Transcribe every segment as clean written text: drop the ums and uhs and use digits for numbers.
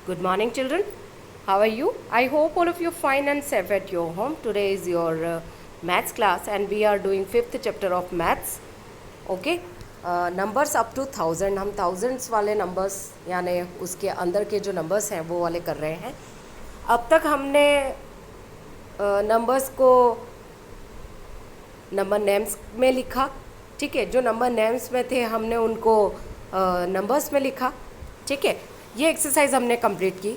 Good morning, children. How are you? I hope all of you are fine and safe at your home. Today is your maths class, and we are doing fifth chapter of maths. Okay. Numbers up to 1000. हम thousands वाले numbers यानी उसके अंदर के जो numbers हैं वो वाले कर रहे हैं. अब तक हमने numbers को नंबर नेम्स में लिखा. ठीक है, जो नंबर नेम्स में थे हमने उनको नंबर्स में लिखा. ठीक है, ये एक्सरसाइज हमने कंप्लीट की.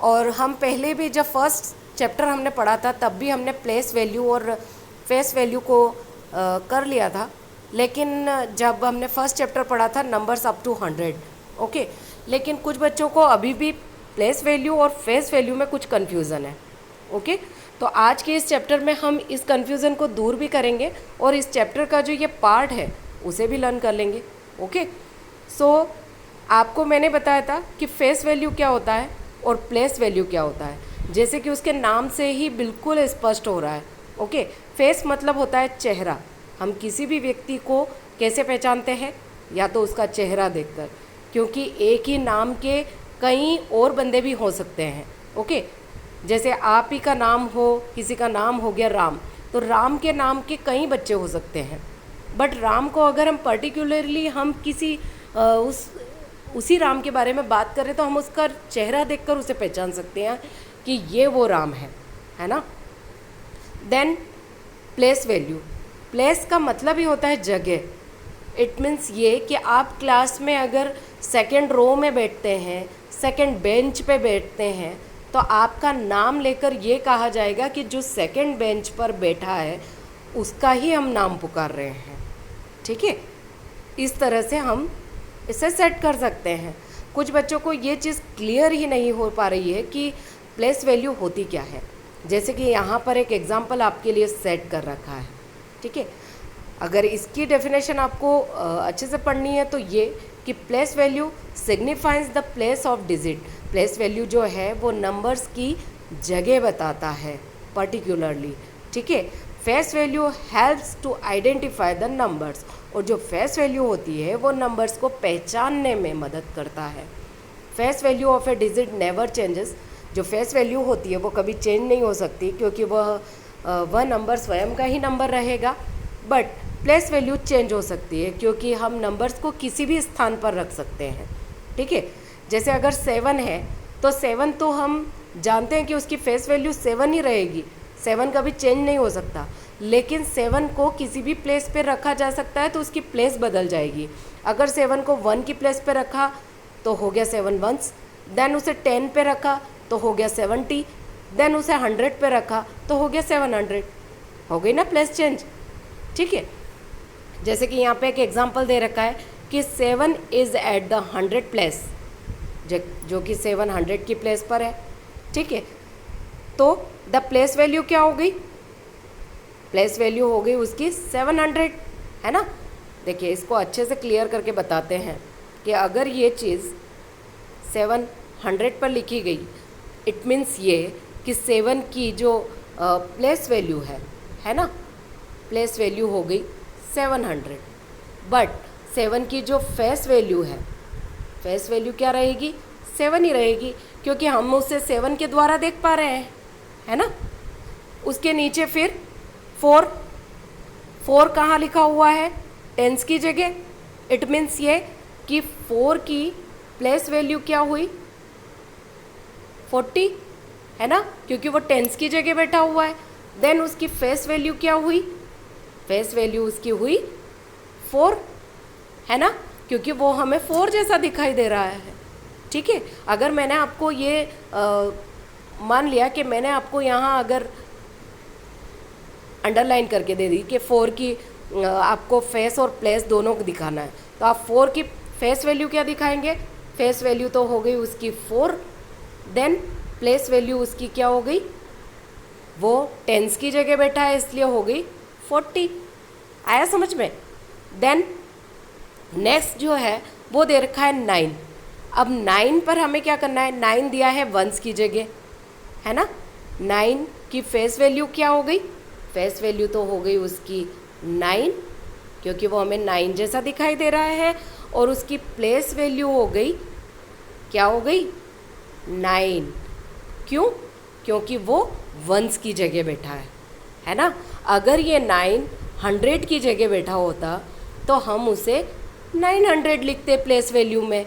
और हम पहले भी जब फर्स्ट चैप्टर हमने पढ़ा था तब भी हमने प्लेस वैल्यू और फेस वैल्यू को कर लिया था. लेकिन जब हमने फर्स्ट चैप्टर पढ़ा था नंबर्स अप टू 100. ओके, लेकिन कुछ बच्चों को अभी भी प्लेस वैल्यू और फेस वैल्यू में कुछ कन्फ्यूज़न है. ओके, तो आज के इस चैप्टर में हम इस कन्फ्यूज़न को दूर भी करेंगे और इस चैप्टर का जो ये पार्ट है उसे भी लर्न कर लेंगे. ओके, सो आपको मैंने बताया था कि फेस वैल्यू क्या होता है और प्लेस वैल्यू क्या होता है, जैसे कि उसके नाम से ही बिल्कुल स्पष्ट हो रहा है. ओके, फेस मतलब होता है चेहरा. हम किसी भी व्यक्ति को कैसे पहचानते हैं? या तो उसका चेहरा देखकर, क्योंकि एक ही नाम के कई और बंदे भी हो सकते हैं. ओके, जैसे आप ही का नाम हो, किसी का नाम हो गया राम, तो राम के नाम के कई बच्चे हो सकते हैं. बट राम को अगर हम पर्टिकुलरली हम किसी उसी राम के बारे में बात करें तो हम उसका चेहरा देखकर उसे पहचान सकते हैं कि ये वो राम है ना. Then place value. प्लेस का मतलब ही होता है जगह. इट मीन्स ये कि आप क्लास में अगर सेकंड रो में बैठते हैं, सेकंड बेंच पे बैठते हैं, तो आपका नाम लेकर ये कहा जाएगा कि जो सेकंड बेंच पर बैठा है उसका ही हम नाम पुकार रहे हैं. ठीक है, इस तरह से हम इसे सेट कर सकते हैं. कुछ बच्चों को ये चीज़ क्लियर ही नहीं हो पा रही है कि प्लेस वैल्यू होती क्या है. जैसे कि यहाँ पर एक एग्जांपल आपके लिए सेट कर रखा है. ठीक है, अगर इसकी डेफिनेशन आपको अच्छे से पढ़नी है तो ये कि place value signifies the place of digit. Place value जो है वो नंबर्स की जगह बताता है पर्टिकुलरली. ठीक है, face value helps to identify the numbers. और जो फेस वैल्यू होती है वो नंबर्स को पहचानने में मदद करता है. Face value of A digit never changes. जो फेस वैल्यू होती है वो कभी चेंज नहीं हो सकती, क्योंकि वह नंबर स्वयं का ही नंबर रहेगा. बट प्लेस वैल्यू चेंज हो सकती है, क्योंकि हम नंबर्स को किसी भी स्थान पर रख सकते हैं. ठीक है, जैसे अगर 7 है तो 7 तो हम जानते हैं कि उसकी फेस वैल्यू 7 ही रहेगी. 7 कभी चेंज नहीं हो सकता. लेकिन 7 को किसी भी प्लेस पे रखा जा सकता है तो उसकी प्लेस बदल जाएगी. अगर 7 को 1 की प्लेस पे रखा तो हो गया 7 वंस. देन उसे 10 पे रखा तो हो गया 70. देन उसे 100 पे रखा तो हो गया 700. हो गई ना प्लेस चेंज. ठीक है, जैसे कि यहाँ पे एक एग्जांपल दे रखा है कि 7 इज़ एट द 100 प्लेस, जो कि 700 की प्लेस पर है. ठीक है, तो द प्लेस वैल्यू क्या हो गई? प्लेस वैल्यू हो गई उसकी 700, है ना. देखिए, इसको अच्छे से क्लियर करके बताते हैं कि अगर ये चीज़ 700 पर लिखी गई, इट मीन्स ये कि 7 की जो प्लेस वैल्यू है ना, प्लेस वैल्यू हो गई 700. बट 7 की जो फेस वैल्यू है, फेस वैल्यू क्या रहेगी? 7 ही रहेगी, क्योंकि हम उसे 7 के द्वारा देख पा रहे हैं, है ना. उसके नीचे फिर 4 कहाँ लिखा हुआ है? टेंस की जगह. इट मीन्स ये कि 4 की प्लेस वैल्यू क्या हुई? 40, है ना, क्योंकि वो टेंस की जगह बैठा हुआ है. देन उसकी फेस वैल्यू क्या हुई? फेस वैल्यू उसकी हुई 4, है ना, क्योंकि वो हमें 4 जैसा दिखाई दे रहा है. ठीक है, अगर मैंने आपको ये मान लिया कि मैंने आपको यहाँ अगर अंडरलाइन करके दे दी कि 4 की आपको फेस और प्लेस दोनों को दिखाना है, तो आप 4 की फेस वैल्यू क्या दिखाएंगे? फेस वैल्यू तो हो गई उसकी 4. देन प्लेस वैल्यू उसकी क्या हो गई? वो टेंस की जगह बैठा है इसलिए हो गई 40. आया समझ में? देन नेक्स्ट जो है वो दे रखा है 9. अब 9 पर हमें क्या करना है? 9 दिया है वंस की जगह, है ना. 9 की फेस वैल्यू क्या हो गई? फेस वैल्यू तो हो गई उसकी 9, क्योंकि वो हमें 9 जैसा दिखाई दे रहा है. और उसकी प्लेस वैल्यू हो गई, क्या हो गई? 9। क्यों? क्योंकि वो वंस की जगह बैठा है ना। अगर ये 9 100 की जगह बैठा होता तो हम उसे 900 लिखते प्लेस वैल्यू में।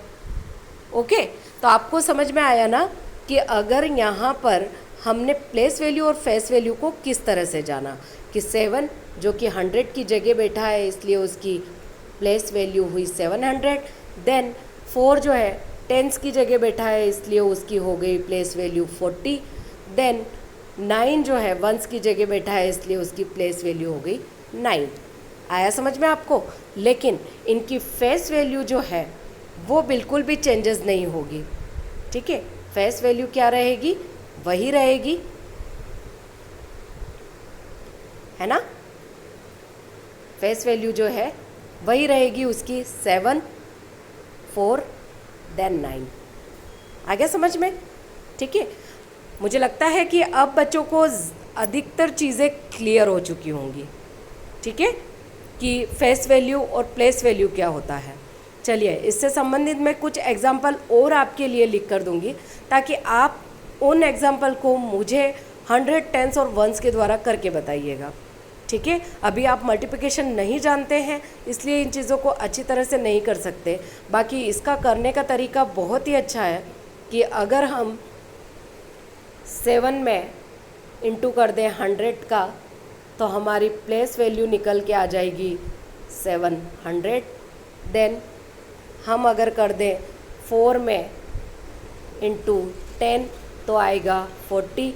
ओके, तो आपको समझ में आया ना कि अगर यहाँ पर हमने प्लेस वैल्यू और फेस वैल्यू को किस तरह से जाना कि 7 जो कि 100 की जगह बैठा है इसलिए उसकी प्लेस वैल्यू हुई 700। देन 4 जो है टेंस की जगह बैठा है इसलिए उसकी हो गई प्लेस वैल्यू 40। देन 9 जो है वंस की जगह बैठा है इसलिए उसकी प्लेस वैल्यू हो गई 9। आया समझ में आपको? लेकिन इनकी फेस वैल्यू जो है वो बिल्कुल भी चेंजेस नहीं होगी। ठीक है, फेस वैल्यू क्या रहेगी? वही रहेगी, है ना। फेस वैल्यू जो है वही रहेगी उसकी 7 4 देन 9। आ गया समझ में? ठीक है, मुझे लगता है कि अब बच्चों को अधिकतर चीज़ें क्लियर हो चुकी होंगी। ठीक है, कि फेस वैल्यू और प्लेस वैल्यू क्या होता है। चलिए, इससे संबंधित मैं कुछ एग्जाम्पल और आपके लिए लिख कर दूंगी ताकि आप उन एग्जाम्पल को मुझे 100 टेंस और वंस के द्वारा करके बताइएगा। ठीक है, अभी आप मल्टीप्लिकेशन नहीं जानते हैं इसलिए इन चीज़ों को अच्छी तरह से नहीं कर सकते। बाकी इसका करने का तरीका बहुत ही अच्छा है कि अगर हम 7 में इंटू कर दें 100 का तो हमारी प्लेस वैल्यू निकल के आ जाएगी 700। देन हम अगर कर दें 4 में इंटू 10 तो आएगा 40।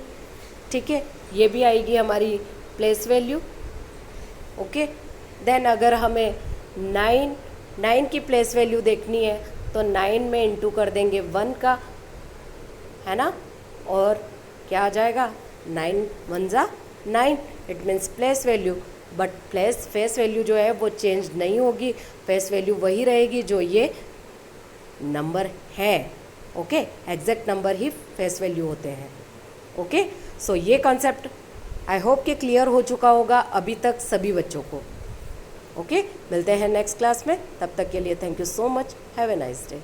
ठीक है, ये भी आएगी हमारी प्लेस वैल्यू। ओके, देन अगर हमें 9 की प्लेस वैल्यू देखनी है तो 9 में इंटू कर देंगे 1 का, है ना, और क्या आ जाएगा 9 1 जा 9। It means place value, but face value जो है वो चेंज नहीं होगी, फेस वैल्यू वही रहेगी जो ये नंबर है। ओके, एग्जैक्ट नंबर ही फेस वैल्यू होते हैं। ओके, सो ये कॉन्सेप्ट आई होप कि क्लियर हो चुका होगा अभी तक सभी बच्चों को। ओके, मिलते हैं नेक्स्ट क्लास में, तब तक के लिए thank you so much, have a nice day.